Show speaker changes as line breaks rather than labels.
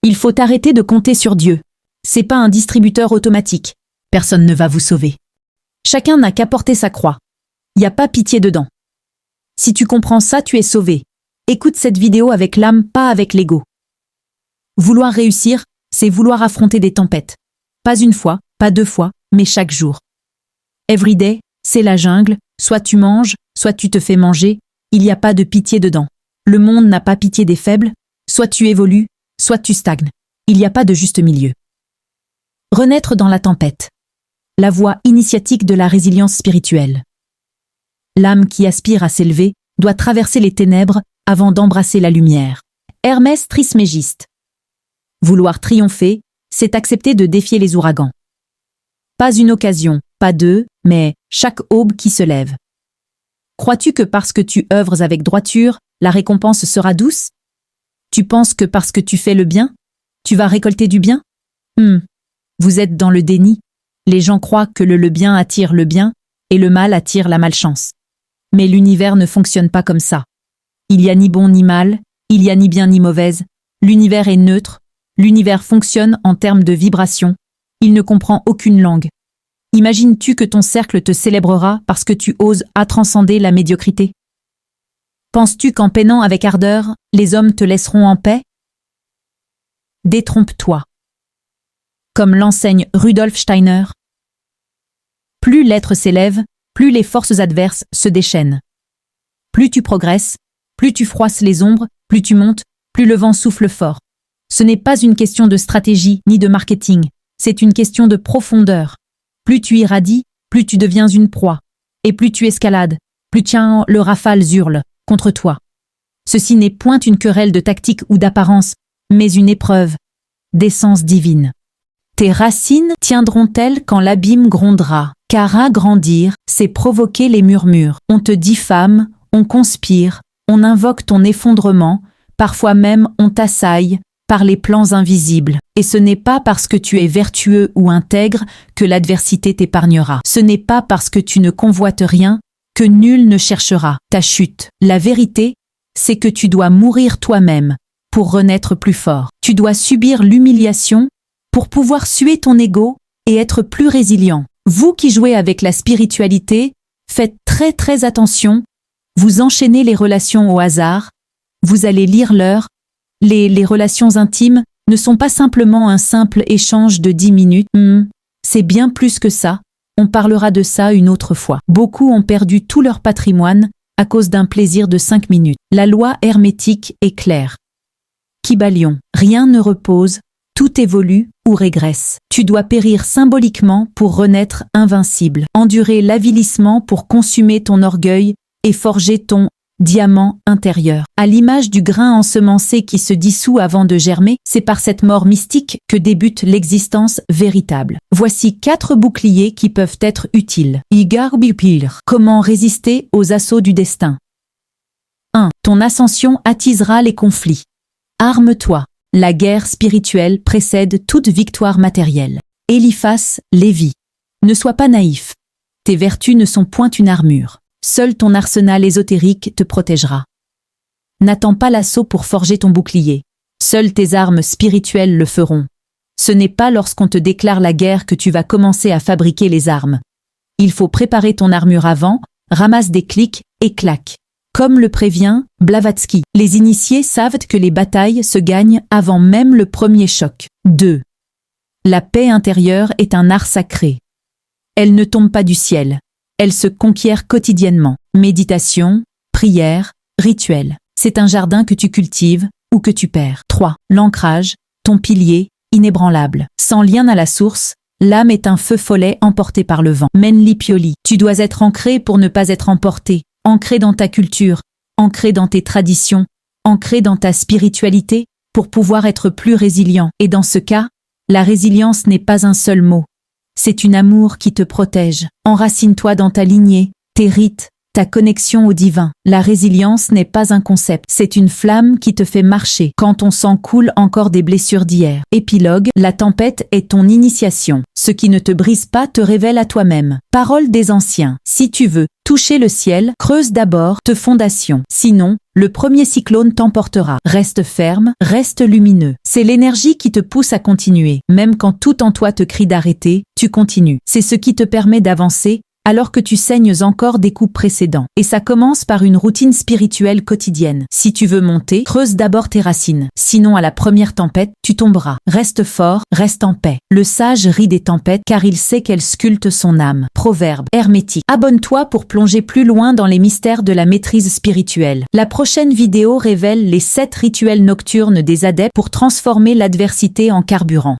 Il faut arrêter de compter sur Dieu. C'est pas un distributeur automatique. Personne ne va vous sauver. Chacun n'a qu'à porter sa croix. Y a pas pitié dedans. Si tu comprends ça, tu es sauvé. Écoute cette vidéo avec l'âme, pas avec l'ego. Vouloir réussir, c'est vouloir affronter des tempêtes. Pas une fois, pas deux fois, mais chaque jour. Everyday, c'est la jungle, soit tu manges, soit tu te fais manger, il n'y a pas de pitié dedans. Le monde n'a pas pitié des faibles, soit tu évolues, soit tu stagnes. Il n'y a pas de juste milieu. Renaître dans la tempête. La voie initiatique de la résilience spirituelle. L'âme qui aspire à s'élever doit traverser les ténèbres avant d'embrasser la lumière. Hermès Trismégiste. Vouloir triompher, c'est accepter de défier les ouragans. Pas une occasion, pas deux, mais chaque aube qui se lève. Crois-tu que parce que tu œuvres avec droiture, la récompense sera douce? Tu penses que parce que tu fais le bien, tu vas récolter du bien? Vous êtes dans le déni. Les gens croient que le bien attire le bien et le mal attire la malchance. Mais l'univers ne fonctionne pas comme ça. Il y a ni bon ni mal, il y a ni bien ni mauvaise. L'univers est neutre, l'univers fonctionne en termes de vibration. Il ne comprend aucune langue. Imagines-tu que ton cercle te célébrera parce que tu oses à transcender la médiocrité? Penses-tu qu'en peinant avec ardeur, les hommes te laisseront en paix? Détrompe-toi. Comme l'enseigne Rudolf Steiner. Plus l'être s'élève, plus les forces adverses se déchaînent. Plus tu progresses, plus tu froisses les ombres, plus tu montes, plus le vent souffle fort. Ce n'est pas une question de stratégie ni de marketing, c'est une question de profondeur. Plus tu irradies, plus tu deviens une proie. Et plus tu escalades, plus le rafale hurle contre toi. Ceci n'est point une querelle de tactique ou d'apparence, mais une épreuve d'essence divine. Tes racines tiendront-elles quand l'abîme grondera? Car agrandir, c'est provoquer les murmures. On te diffame, on conspire, on invoque ton effondrement, parfois même on t'assaille par les plans invisibles. Et ce n'est pas parce que tu es vertueux ou intègre que l'adversité t'épargnera. Ce n'est pas parce que tu ne convoites rien que nul ne cherchera ta chute. La vérité, c'est que tu dois mourir toi-même pour renaître plus fort. Tu dois subir l'humiliation pour pouvoir suer ton ego et être plus résilient. Vous qui jouez avec la spiritualité, faites très attention. Vous enchaînez les relations au hasard. Vous allez lire l'heure. Les relations intimes ne sont pas simplement un simple échange de 10 minutes. C'est bien plus que ça. On parlera de ça une autre fois. Beaucoup ont perdu tout leur patrimoine à cause d'un plaisir de 5 minutes. La loi hermétique est claire. Kybalion, rien ne repose, tout évolue ou régresse. Tu dois périr symboliquement pour renaître invincible. Endurer l'avilissement pour consumer ton orgueil et forger ton diamant intérieur. À l'image du grain ensemencé qui se dissout avant de germer, c'est par cette mort mystique que débute l'existence véritable. Voici 4 boucliers qui peuvent être utiles. Igarbipir. Comment résister aux assauts du destin? 1. Ton ascension attisera les conflits. Arme-toi. La guerre spirituelle précède toute victoire matérielle. Eliphas Lévi. Ne sois pas naïf. Tes vertus ne sont point une armure. Seul ton arsenal ésotérique te protégera. N'attends pas l'assaut pour forger ton bouclier. Seules tes armes spirituelles le feront. Ce n'est pas lorsqu'on te déclare la guerre que tu vas commencer à fabriquer les armes. Il faut préparer ton armure avant, ramasse des clics et claque. Comme le prévient Blavatsky, les initiés savent que les batailles se gagnent avant même le premier choc. 2. La paix intérieure est un art sacré. Elle ne tombe pas du ciel. Elle se conquiert quotidiennement. Méditation, prière, rituel. C'est un jardin que tu cultives ou que tu perds. 3. L'ancrage, ton pilier, inébranlable. Sans lien à la source, l'âme est un feu follet emporté par le vent. Menli Pioli. Tu dois être ancré pour ne pas être emporté. Ancré dans ta culture, ancré dans tes traditions, ancré dans ta spiritualité, pour pouvoir être plus résilient. Et dans ce cas, la résilience n'est pas un seul mot. C'est une amour qui te protège. Enracine-toi dans ta lignée, tes rites, ta connexion au divin. La résilience n'est pas un concept, c'est une flamme qui te fait marcher quand ton sang coule encore des blessures d'hier. Épilogue, la tempête est ton initiation. Ce qui ne te brise pas te révèle à toi-même. Parole des anciens. Si tu veux toucher le ciel, creuse d'abord te fondations. Sinon, le premier cyclone t'emportera. Reste ferme, reste lumineux. C'est l'énergie qui te pousse à continuer. Même quand tout en toi te crie d'arrêter, tu continues. C'est ce qui te permet d'avancer, alors que tu saignes encore des coups précédents. Et ça commence par une routine spirituelle quotidienne. Si tu veux monter, creuse d'abord tes racines. Sinon, à la première tempête, tu tomberas. Reste fort, reste en paix. Le sage rit des tempêtes car il sait qu'elles sculptent son âme. Proverbe hermétique. Abonne-toi pour plonger plus loin dans les mystères de la maîtrise spirituelle. La prochaine vidéo révèle les 7 rituels nocturnes des adeptes pour transformer l'adversité en carburant.